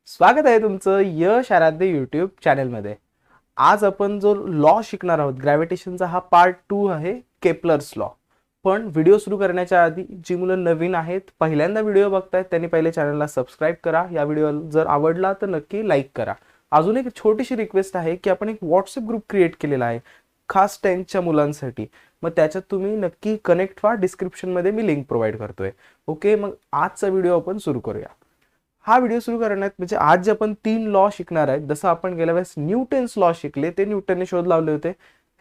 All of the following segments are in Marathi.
स्वागत आहे तुमचं यश आराध्य यूट्यूब चॅनलमध्ये. आज आपण जो लॉ शिकणार आहोत, ग्रॅव्हिटेशनचा हा पार्ट 2 आहे, केपलर्स लॉ. पण व्हिडिओ सुरू करण्याच्या आधी जी मुलं नवीन आहेत, पहिल्यांदा व्हिडिओ बघतायत, त्यांनी पहिले चॅनलला सबस्क्राईब करा. या व्हिडिओ जर आवडला तर नक्की लाईक करा. अजून एक छोटीशी रिक्वेस्ट आहे की आपण एक व्हॉट्सअप ग्रुप क्रिएट केलेला आहे खास 10च्या मुलांसाठी. मग त्याच्यात तुम्ही नक्की कनेक्ट व्हा. डिस्क्रिप्शनमध्ये मी लिंक प्रोव्हाइड करतोय. ओके, मग आजचा व्हिडिओ आपण सुरू करूया. हा व्हिडिओ सुरू करण्यात म्हणजे आज जे आपण 3 लॉ शिकणार आहेत, जसं आपण गेल्या वेळेस न्यूटन्स लॉ शिकले, ते न्यूटनने शोध लावले होते.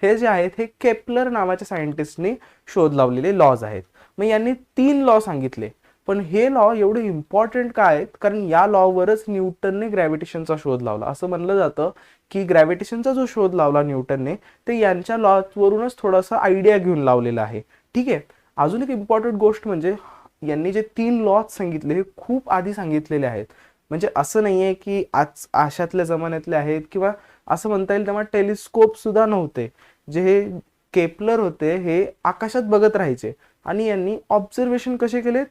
हे जे आहेत हे केपलर नावाच्या सायंटिस्टने शोध लावलेले लॉज आहेत. मग यांनी 3 लॉ सांगितले. पण हे लॉ एवढे इम्पॉर्टंट का आहेत? कारण या लॉवरच न्यूटनने ग्रॅव्हिटेशनचा शोध लावला. असं म्हणलं जातं की ग्रॅव्हिटेशनचा जो शोध लावला न्यूटनने, ते यांच्या लॉवरूनच थोडासा आयडिया घेऊन लावलेला आहे. ठीक आहे. अजून एक इम्पॉर्टंट गोष्ट म्हणजे यांनी जे 3 लॉज सांगितले हे खूप आधी सांगितलेले आहेत. म्हणजे असं नाहीये की आज आशातल्या जमान्यातले आहेत, किंवा असं म्हणता येईल तेव्हा टेलिस्कोप सुद्धा नव्हते. जे हे केपलर होते हे आकाशात बघत राहायचे आणि यांनी ऑब्झर्वेशन कसे केलेत,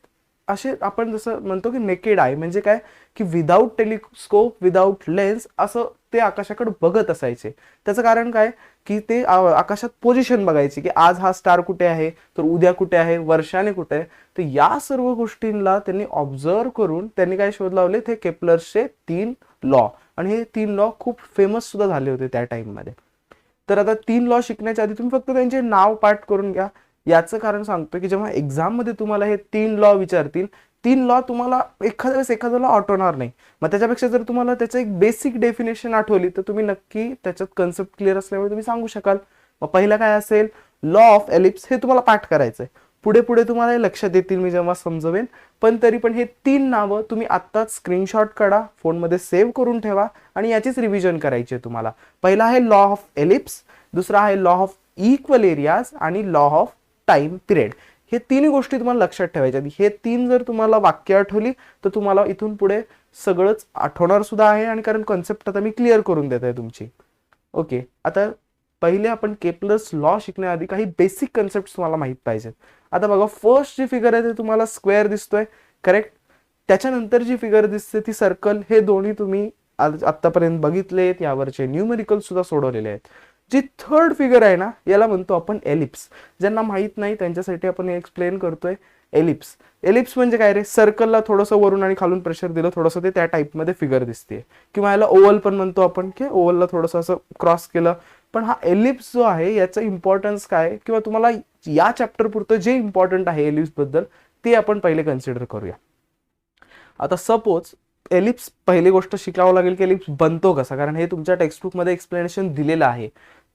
असे आपण जसं म्हणतो की नेकेड आय, म्हणजे काय की विदाऊट टेलिस्कोप, विदाऊट लेन्स असं ते आकाशाकडे बघत असायचे. त्याचं कारण काय की ते आकाशात पोझिशन बघायचे की आज हा स्टार कुठे आहे, तर उद्या कुठे आहे, वर्षाने कुठे आहे. तर या सर्व गोष्टींना त्यांनी ऑब्झर्व करून त्यांनी काय शोध लावले, ते केपलरचे 3 लॉ. आणि हे 3 लॉ खूप फेमस सुद्धा झाले होते त्या टाइममध्ये. तर आता 3 लॉ शिकण्याच्या आधी तुम्ही फक्त त्यांचे नाव पाठ करून घ्या. याचं कारण सांगतो की जेव्हा एक्झाम मध्ये तुम्हाला हे 3 लॉ विचारतील, 3 लॉ तुम्हाला एखाद्या वेळेस एखाद्याला आठवणार नाही. मग त्याच्यापेक्षा जर तुम्हाला त्याचं एक बेसिक डेफिनेशन आठवली तर तुम्ही नक्की त्याच्यात कन्सेप्ट क्लिअर असल्यामुळे तुम्ही सांगू शकाल. मग पहिला काय असेल, लॉ ऑफ एलिप्स. हे तुम्हाला पाठ करायचंय. पुढे पुढे तुम्हाला हे लक्षात येतील मी जेव्हा समजवेन. पण तरी पण हे 3 नावं तुम्ही आत्ताच स्क्रीनशॉट काढा, फोनमध्ये सेव्ह करून ठेवा आणि याचीच रिव्हिजन करायची आहे तुम्हाला. पहिला आहे लॉ ऑफ एलिप्स, दुसरा आहे लॉ ऑफ इक्वल एरियाज आणि लॉ ऑफ टाइम पिरियड. हे 3 गोष्टी तुम्हाला लक्षात ठेवायच्या. हे 3 जर तुम्हाला वाक्य आठवली तर तुम्हाला इथून पुढे सगळंच आठवणार सुद्धा आहे. आणि कारण कॉन्सेप्ट आता मी क्लिअर करून देत आहे तुमची. ओके, आता पहिले आपण केपलर्स लॉ शिकण्याआधी काही बेसिक कन्सेप्ट तुम्हाला माहित पाहिजेत. आता बघा, फर्स्ट जी फिगर आहे ते तुम्हाला स्क्वेअर दिसतोय, करेक्ट. त्याच्यानंतर जी फिगर दिसते ती सर्कल. हे दोन्ही तुम्ही आतापर्यंत बघितलेत, यावरचे न्यूमेरिकल सुद्धा सोडवलेले आहेत. जी थर्ड फिगर आहे ना, याला म्हणतो आपण एलिप्स. ज्यांना माहित नाही त्यांच्यासाठी आपण एक्सप्लेन करतोय. एलिप्स एलिप्स म्हणजे काय रे, सर्कलला थोडंसं वरून आणि खालून प्रेशर दिलं थोडंसं ते त्या टाईपमध्ये फिगर दिसते. किंवा याला ओव्हल पण म्हणतो आपण, की ओव्हलला थोडंसं असं क्रॉस केलं. पण हा एलिप्स जो आहे याचा इम्पॉर्टन्स काय, किंवा तुम्हाला या चॅप्टर पुरतं जे इम्पॉर्टंट आहे एलिप्स बद्दल ते आपण पहिले कन्सिडर करूया. आता सपोज एलिप्स, पहिली गोष्ट शिकावं लागेल की एलिप्स बनतो कसा, कारण हे तुमच्या टेक्स्टबुकमध्ये एक्सप्लेनेशन दिलेलं आहे.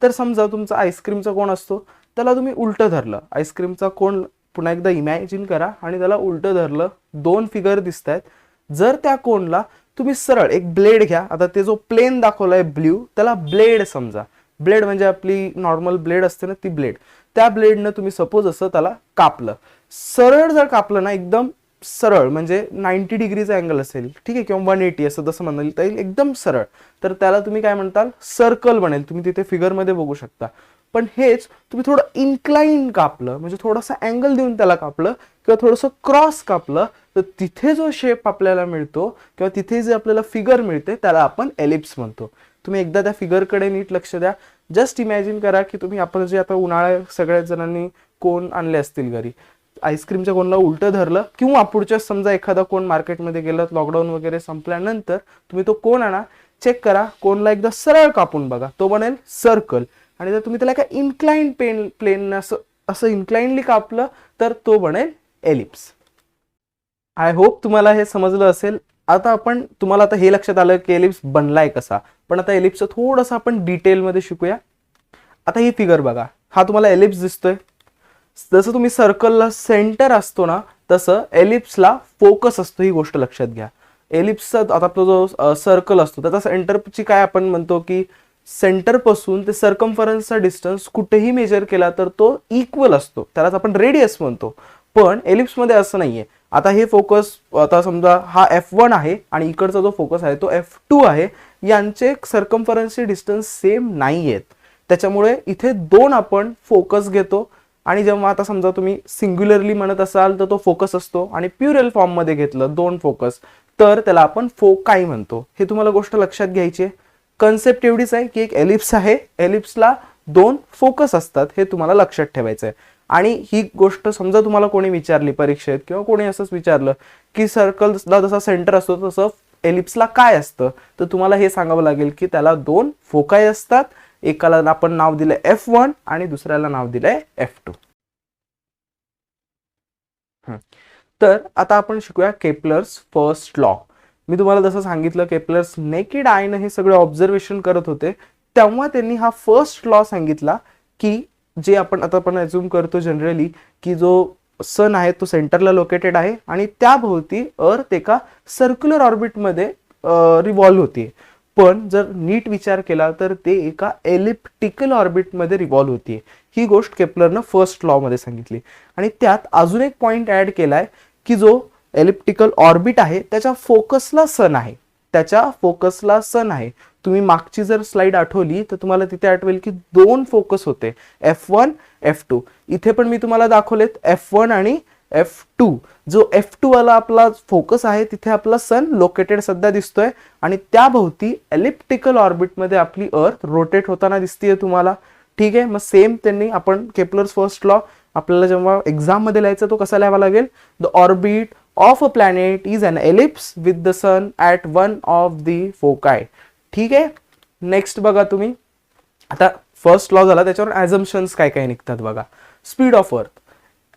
तर समजा तुमचा आईस्क्रीमचा कोण असतो, त्याला तुम्ही उलटं धरलं. आईस्क्रीमचा कोण पुन्हा एकदा इमॅजिन करा आणि त्याला उलटं धरलं. 2 फिगर दिसत आहेत. जर त्या कोणला तुम्ही सरळ एक ब्लेड घ्या. आता ते जो प्लेन दाखवलाय ब्ल्यू, त्याला ब्लेड समजा. ब्लेड म्हणजे आपली नॉर्मल ब्लेड असते ना, ती ब्लेड. त्या ब्लेडनं तुम्ही सपोज असं त्याला कापलं. सरळ जर कापलं ना, एकदम सरळ, म्हणजे 90 डिग्रीचा अँगल असेल, ठीक आहे, किंवा 180 असं तसं म्हणता येईल, एकदम सरळ, तर त्याला तुम्ही काय म्हणताल, सर्कल बनेल. तुम्ही तिथे फिगरमध्ये बघू शकता. पण हेच तुम्ही थोडं इन्क्लाइन कापलं, म्हणजे थोडासा अँगल देऊन त्याला कापलं, किंवा थोडंसं क्रॉस कापलं, तर तिथे जो शेप आपल्याला मिळतो किंवा तिथे जे आपल्याला फिगर मिळते त्याला आपण एलिप्स म्हणतो. तुम्ही एकदा त्या फिगरकडे नीट लक्ष द्या. जस्ट इमॅजिन करा की तुम्ही, आपण जे आता उन्हाळ्यात सगळ्याच जणांनी कोण आणले असतील घरी, आईस्क्रीमच्या कोणला उलटं धरलं, किंवा पुढच्या समजा एखादा कोण मार्केटमध्ये गेलं, लॉकडाऊन वगैरे संपल्यानंतर तुम्ही तो कोण आणा, चेक करा, कोणला एकदा सरळ कापून बघा, तो बनेल सर्कल. आणि जर तुम्ही त्याला काय इन्क्लाइन प्लेन असं इन्क्लाइनली कापलं तर तो बनेल एलिप्स. आय होप तुम्हाला हे समजलं असेल. आता आपण, तुम्हाला आता हे लक्षात आलं की एलिप्स बनलाय कसा. पण आता एलिप्सचं थोडंसं आपण डिटेलमध्ये शिकूया. आता ही फिगर बघा, हा तुम्हाला एलिप्स दिसतोय. जसं तुम्ही सर्कलला सेंटर असतो ना, तसं एलिप्सला फोकस असतो. ही गोष्ट लक्षात घ्या. एलिप्सचा आता तो जो सर्कल असतो त्याचा सेंटरची काय आपण म्हणतो की सेंटर पासून ते सर्कम्फरन्सचा डिस्टन्स कुठेही मेजर केला तर तो इक्वल असतो, त्यालाच आपण रेडियस म्हणतो. पण एलिप्समध्ये असं नाहीये. आता हे फोकस, आता समजा हा F1 आहे आणि इकडचा जो फोकस आहे तो F2 आहे. यांचे सर्कम्फरन्सचे डिस्टन्स सेम नाही आहेत. त्याच्यामुळे इथे 2 आपण फोकस घेतो. आणि जेव्हा आता समजा तुम्ही सिंग्युलरली म्हणत असाल तर तो फोकस असतो, आणि प्युरल फॉर्म मध्ये घेतलं 2 फोकस तर त्याला आपण फोकाय म्हणतो. हे तुम्हाला गोष्ट लक्षात घ्यायची आहे. कन्सेप्ट एवढीच आहे की एक एलिप्स आहे, एलिप्सला 2 फोकस असतात, हे तुम्हाला लक्षात ठेवायचं आहे. आणि ही गोष्ट समजा तुम्हाला कोणी विचारली परीक्षेत किंवा कोणी असंच विचारलं की सर्कलला जसा सेंटर असतो तसं एलिप्सला काय असतं, तर तुम्हाला हे सांगावं लागेल की त्याला 2 फोकाय असतात. एकाला आपण नाव दिलंय F1 आणि दुसऱ्याला नाव दिलंय F2. तर आता आपण शिकूया केपलर्स फर्स्ट लॉ. मी तुम्हाला जसं सांगितलं केपलर्स नेकेड आयनं हे सगळे ऑब्झर्वेशन करत होते, तेव्हा त्यांनी हा फर्स्ट लॉ सांगितला की जे आपण आता आपण अज्युम करतो जनरली की जो सन आहे तो सेंटरला लोकेटेड आहे आणि त्याभोवती अर्थ एका सर्क्युलर ऑर्बिटमध्ये रिव्हॉल्व होते. पण जर नीट विचार केला तर ते एका एलिप्टिकल ऑर्बिटमध्ये रिव्हॉल्व होते. ही गोष्ट केपलरनं फर्स्ट लॉ मध्ये सांगितली. आणि त्यात अजून एक पॉइंट ऍड केलाय की जो एलिप्टिकल ऑर्बिट आहे त्याच्या फोकसला सन आहे, त्याच्या फोकसला सन आहे. तुम्ही मागची जर स्लाइड आठवली तर तुम्हाला तिथे आठवेल की 2 फोकस होते, F1 F2. इथे पण मी तुम्हाला दाखवलेत F1 आणि F2. जो F2 वाला आपला फोकस आहे तिथे आपला सन लोकेटेड सध्या दिसतोय आणि त्याभोवती एलिप्टिकल ऑर्बिटमध्ये आपली अर्थ रोटेट होताना दिसतीये तुम्हाला. ठीक आहे, मग सेम त्यांनी आपण केपलर्स फर्स्ट लॉ आपल्याला जेव्हा एक्झाम मध्ये लिहायचा तो कसा लिहावा लागेल, the orbit of a planet is an ellipse with the sun at one of the foci. ठीक आहे, नेक्स्ट बघा तुम्ही. आता फर्स्ट लॉ झाला, त्याच्यावर ॲझम्पशन्स काय काय निघतात बघा. Speed of earth.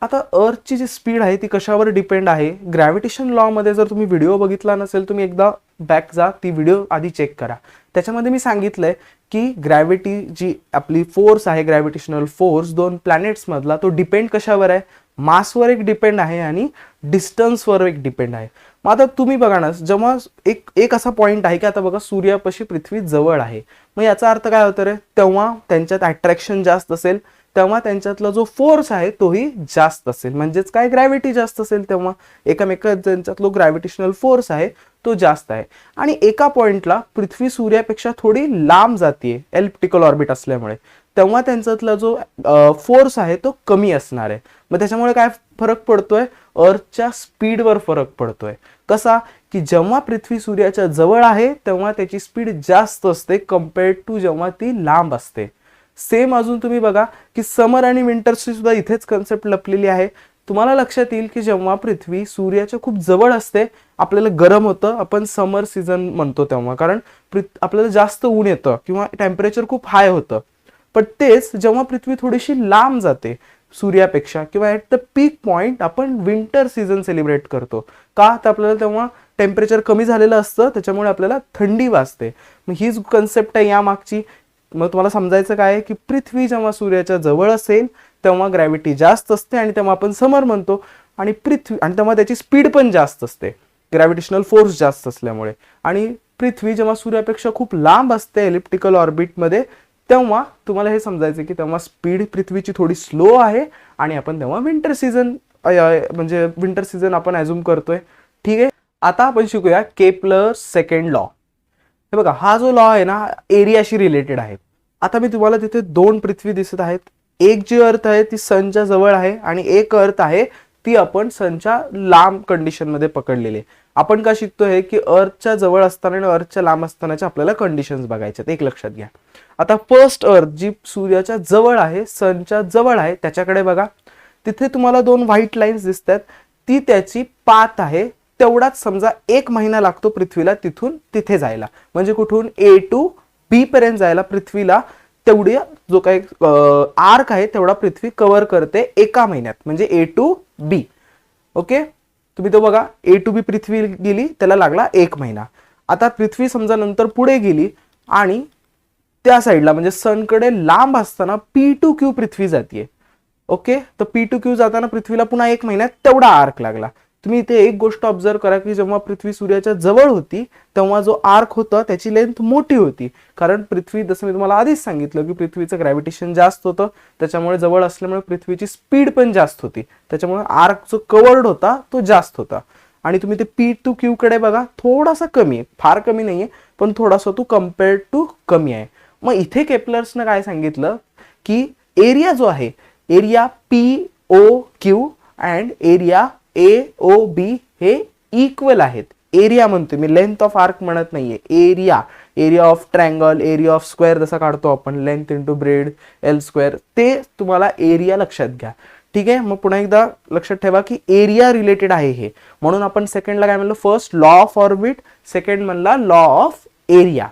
आता अर्थची जी स्पीड आहे ती कशावर डिपेंड आहे. ग्रॅव्हिटेशन लॉ मध्ये जर तुम्ही व्हिडिओ बघितला नसेल तुम्ही एकदा बॅक जा, ती व्हिडिओ आधी चेक करा. त्याच्यामध्ये मी सांगितलंय की ग्रॅव्हिटी जी आपली फोर्स आहे, ग्रॅव्हिटेशनल फोर्स 2 प्लॅनेट्स मधला, तो डिपेंड कशावर आहे, मासवर एक डिपेंड आहे आणि डिस्टन्सवर एक डिपेंड आहे. मग आता तुम्ही बघा ना, जेव्हा एक असा पॉइंट आहे की आता बघा सूर्यापाशी पृथ्वी जवळ आहे, मग याचा अर्थ काय होतं रे, तेव्हा त्यांच्यात अट्रॅक्शन जास्त असेल, तेव्हा त्यांच्यातला जो फोर्स आहे तोही जास्त असेल, म्हणजेच काय ग्रॅव्हिटी जास्त असेल, तेव्हा एकमेकात ज्यांच्यातलो ग्रॅव्हिटेशनल फोर्स आहे तो जास्त आहे. आणि एका पॉइंटला पृथ्वी सूर्यापेक्षा थोडी लांब जाते एलिप्टिकल ऑर्बिट असल्यामुळे, तेव्हा त्यांच्यातला जो फोर्स आहे तो कमी असणार आहे. मग त्याच्यामुळे काय फरक पडतोय, अर्थच्या स्पीडवर फरक पडतोय. कसा की जेव्हा पृथ्वी सूर्याच्या जवळ आहे तेव्हा त्याची स्पीड जास्त असते कम्पेअर्ड टू जेव्हा ती लांब असते. सेम अजून तुम्ही बघा की समर आणि विंटरची सुद्धा इथेच कन्सेप्ट लपलेली आहे. तुम्हाला लक्षात येईल की जेव्हा पृथ्वी सूर्याच्या खूप जवळ असते आपल्याला गरम होतं, आपण समर सीझन म्हणतो तेव्हा, कारण आपल्याला जास्त ऊन येतं किंवा टेम्परेचर खूप हाय होतं. पण तेच जेव्हा पृथ्वी थोडीशी लांब जाते सूर्यापेक्षा किंवा ॲट द पीक पॉइंट आपण विंटर सीझन सेलिब्रेट करतो. का तर आपल्याला तेव्हा टेम्परेचर कमी झालेलं असतं, त्याच्यामुळे आपल्याला थंडी वाजते. मग हीच कन्सेप्ट आहे या मागची. मग तुम्हाला समजायचं काय आहे की पृथ्वी जेव्हा सूर्याच्या जवळ असेल तेव्हा ग्रॅव्हिटी जास्त असते आणि तेव्हा आपण समर म्हणतो, आणि तेव्हा त्याची स्पीड पण जास्त असते ग्रॅव्हिटेशनल फोर्स जास्त असल्यामुळे. आणि पृथ्वी जेव्हा सूर्यापेक्षा खूप लांब असते एलिप्टिकल ऑर्बिटमध्ये तेव्हा तुम्हाला हे समजायचं की तेव्हा स्पीड पृथ्वीची थोडी स्लो आहे आणि आपण तेव्हा विंटर सीझन म्हणजे विंटर सीझन आपण ॲझ्युम करतोय. ठीक आहे, आता आपण शिकूया केपलर्स सेकंड लॉ. हे बघा, हा जो लॉ आहे ना एरियाशी रिलेटेड आहे. आता मी तुम्हाला तिथे 2 पृथ्वी दिसत आहेत. एक जी अर्थ आहे ती सनच्या जवळ आहे आणि एक अर्थ आहे ती आपण सनच्या लांब कंडिशन मध्ये पकडलेली. आपण का शिकतोय की अर्थच्या जवळ असताना आणि अर्थच्या लांब असतानाच्या आपल्याला कंडिशन्स बघायच्यात. एक लक्षात घ्या. आता फर्स्ट अर्थ जी सूर्याच्या जवळ आहे, सनच्या जवळ आहे, त्याच्याकडे बघा. तिथे तुम्हाला 2 व्हाईट लाईन्स दिसतात, ती त्याची पाथ आहे. तेवढाच समजा 1 महिना लागतो पृथ्वीला तिथून तिथे जायला, म्हणजे कुठून A टू B पर्यंत जायला पृथ्वीला तेवढी जो काही आर्क आहे तेवढा पृथ्वी कव्हर करते 1 महिन्यात, म्हणजे A टू B. ओके, तुम्ही तो बघा, A टू B पृथ्वी गेली त्याला लागला 1 महिना. आता पृथ्वी समजा नंतर पुढे गेली आणि त्या साईडला म्हणजे सनकडे लांब असताना P टू Q पृथ्वी जाते. ओके, तर P टू Q जाताना पृथ्वीला पुन्हा 1 महिन्यात तेवढा आर्क लागला. तुम्ही इथे एक गोष्ट ऑब्झर्व करा की जेव्हा पृथ्वी सूर्याच्या जवळ होती तेव्हा जो आर्क होता त्याची लेंथ मोठी होती, कारण पृथ्वी, जसं मी तुम्हाला आधीच सांगितलं की पृथ्वीचं ग्रॅव्हिटेशन जास्त होतं, त्याच्यामुळे जवळ असल्यामुळे पृथ्वीची स्पीड पण जास्त होती, त्याच्यामुळे आर्क जो कवर्ड होता तो जास्त होता. आणि तुम्ही ते P टू Q कडे बघा, थोडासा कमी आहे, फार कमी नाहीये पण थोडासा तो कम्पेअर्ड टू कमी आहे. मग इथे केपलर्सनं काय सांगितलं की एरिया जो आहे, area POQ and area AOB हे इक्वल आहेत. एरिया म्हणतोय मी, लेंथ ऑफ आर्क म्हणत नाहीये, area of triangle, area of square जसा काढतो आपण, length into breadth L square, ते तुम्हाला एरिया लक्षात घ्या. ठीक आहे. मग पुन्हा एकदा लक्षात ठेवा की एरिया रिलेटेड आहे हे, म्हणून आपण सेकंडला काय म्हणलं, first law of orbit, second म्हणला लॉ ऑफ एरिया.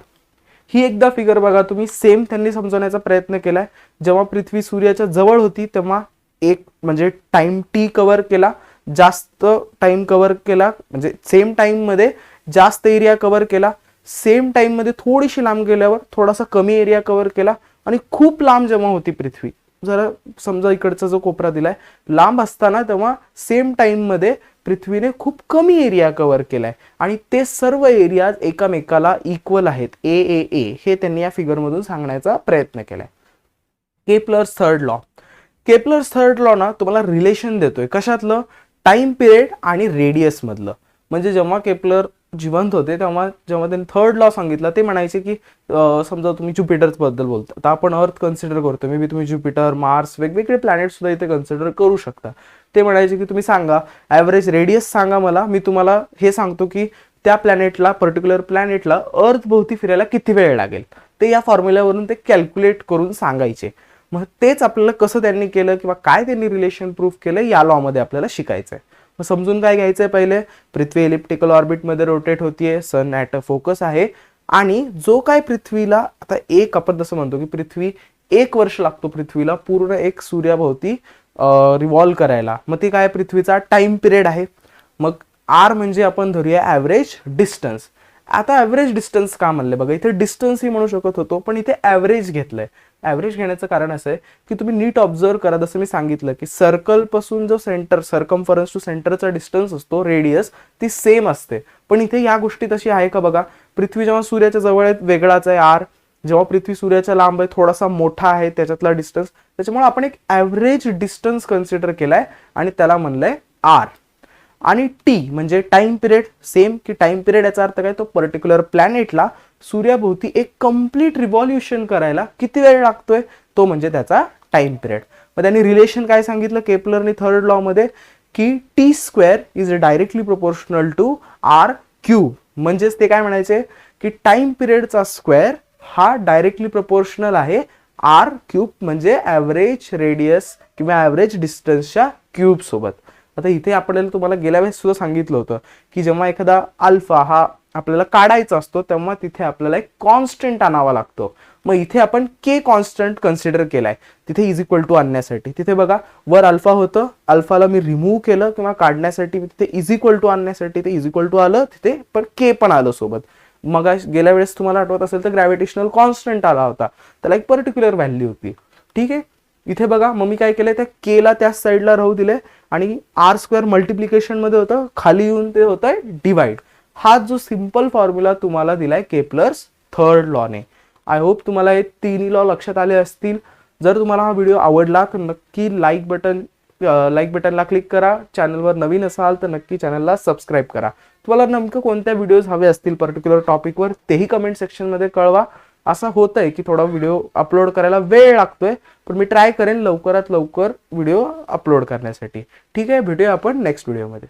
ही एकदा फिगर बघा तुम्ही, सेम त्यांनी समजवण्याचा प्रयत्न केलाय. जेव्हा पृथ्वी सूर्याच्या जवळ होती तेव्हा एक म्हणजे टाइम टी कव्हर केला, जास्त टाइम कव्हर केला, म्हणजे सेम टाइम मध्ये जास्त एरिया कव्हर केला, सेम टाइम मध्ये थोडीशी लांब गेल्यावर थोडासा कमी एरिया कव्हर केला, आणि खूप लांब जेव्हा होती पृथ्वी, जरा समजा इकडचा जो कोपरा दिलाय लांब असताना, तेव्हा सेम टाइम मध्ये पृथ्वीने खूप कमी एरिया कव्हर केलाय, आणि ते सर्व एरिया एकामेकाला इक्वल आहेत, ए हे त्यांनी या फिगर मधून सांगण्याचा प्रयत्न केलाय. केप्लर्स थर्ड लॉ ना तुम्हाला रिलेशन देतोय कशातलं, टाइम पिरियड आणि रेडियस मधलं. म्हणजे जेव्हा केप्लर जिवंत होते तेव्हा जेव्हा त्यांनी थर्ड लॉ सांगितला, ते म्हणायचे की समजा तुम्ही ज्युपिटर्स बद्दल बोलता, आता आपण अर्थ कन्सिडर करतो, मे बी तुम्ही ज्युपिटर, मार्स, वेगवेगळे प्लॅनेट सुद्धा इथे कन्सिडर करू शकता. ते म्हणायचे की तुम्ही सांगा ॲव्हरेज रेडियस सांगा मला, मी तुम्हाला हे सांगतो की त्या प्लॅनेटला, पर्टिक्युलर प्लॅनेटला अर्थ भोवती फिरायला किती वेळ लागेल. ते या फॉर्म्युल्यावरून ते कॅल्क्युलेट करून सांगायचे. मग तेच आपल्याला कसं त्यांनी केलं किंवा काय त्यांनी रिलेशन प्रूफ केलं या लॉ मध्ये आपल्याला शिकायचं आहे. मग समजून काय घ्यायचंय, पहिले पृथ्वी इलिप्टिकल ऑर्बिटमध्ये रोटेट होतीये, सन ॲट अ फोकस आहे, आणि जो काय पृथ्वीला आता एक आपण जसं म्हणतो की पृथ्वी 1 वर्ष लागतो पृथ्वीला पूर्ण एक सूर्याभोवती रिव्हॉल्व करायला, मग ते काय पृथ्वीचा टाइम पिरियड आहे. मग आर म्हणजे आपण धरूया ॲव्हरेज डिस्टन्स. आता ॲव्हरेज डिस्टन्स का म्हणले बघा, इथे डिस्टन्स ही म्हणू शकत होतो, पण इथे ॲव्हरेज घेतलंय. ॲव्हरेज घेण्याचं कारण असं आहे की तुम्ही नीट ऑब्झर्व करा, जसं मी सांगितलं की सर्कल पासून जो सेंटर, सर्कम्फरन्स टू सेंटरचा डिस्टन्स असतो, रेडियस, ती सेम असते. पण इथे या गोष्टी तशी आहे का बघा, पृथ्वी जेव्हा सूर्याच्या जवळ आहे वेगळाच आहे आर, जेव्हा पृथ्वी सूर्याच्या लांब आहे थोडासा मोठा आहे त्याच्यातला डिस्टन्स, त्याच्यामुळे आपण एक ॲव्हरेज डिस्टन्स कन्सिडर केलाय आणि त्याला म्हणलंय आर. आणि टी म्हणजे टाइम पिरियड, सेम की टाइम पिरियड याचा अर्थ काय, तो पर्टिक्युलर प्लॅनेटला सूर्याभोवती एक कम्प्लीट रिव्हॉल्युशन करायला किती वेळ लागतोय, तो म्हणजे त्याचा टाइम पिरियड. मग त्यांनी रिलेशन काय सांगितलं केप्लरने थर्ड लॉ मध्ये, की T square is directly proportional to R cube. म्हणजेच ते काय म्हणायचे की टाइम पिरियडचा स्क्वेअर हा डायरेक्टली प्रोपोर्शनल आहे आर क्यूब, म्हणजे ॲव्हरेज रेडियस किंवा ॲव्हरेज डिस्टन्सच्या क्यूब सोबत. आता इथे आपल्याला तुम्हाला गेल्या वेळेस सुद्धा सांगितलं होतं की जेव्हा एखादा अल्फा हा आपल्याला काढायचा असतो तेव्हा तिथे आपल्याला एक कॉन्स्टंट आणावा लागतो. मग इथे आपण के कॉन्स्टंट कन्सिडर केलाय तिथे इज इक्वल टू आणण्यासाठी. तिथे बघा वर अल्फा होतं, अल्फाला मी रिमूव्ह केलं किंवा काढण्यासाठी, तिथे इज इक्वल टू आणण्यासाठी ते इज इक्वल टू आलं, तिथे पण के पण आलं सोबत. मग गेल्या वेळेस तुम्हाला आठवत असेल तर ग्रॅव्हिटेशनल कॉन्स्टंट आला होता, त्याला एक पर्टिक्युलर व्हॅल्यू होती. ठीक आहे. इथे बघा मग मी काय केलंय, त्या केला त्या साईडला राहू दिले आणि आर स्क्वेअर मल्टिप्लिकेशन मध्ये होतं, खाली येऊन ते होतंय डिवाइड. हा जो सिंपल फॉर्म्युला तुम्हाला दिलाय केप्लर्स थर्ड लॉने. आय होप तुम्हाला हे तिन्ही लॉ लक्षात आले असतील. जर तुम्हाला हा व्हिडिओ आवडला तर नक्की लाईक बटनला क्लिक करा. चॅनलवर नवीन असाल तर नक्की चॅनलला सबस्क्राईब करा. तुम्हाला नेमकं कोणत्या व्हिडिओज हवे असतील पर्टिक्युलर टॉपिकवर तेही कमेंट सेक्शनमध्ये कळवा. असं होतंय की थोडा व्हिडिओ अपलोड करायला वेळ लागतोय, पण मी ट्राय करेन लवकरात लवकर व्हिडिओ अपलोड करण्यासाठी. ठीक आहे, भेटूया आपण नेक्स्ट व्हिडिओमध्ये.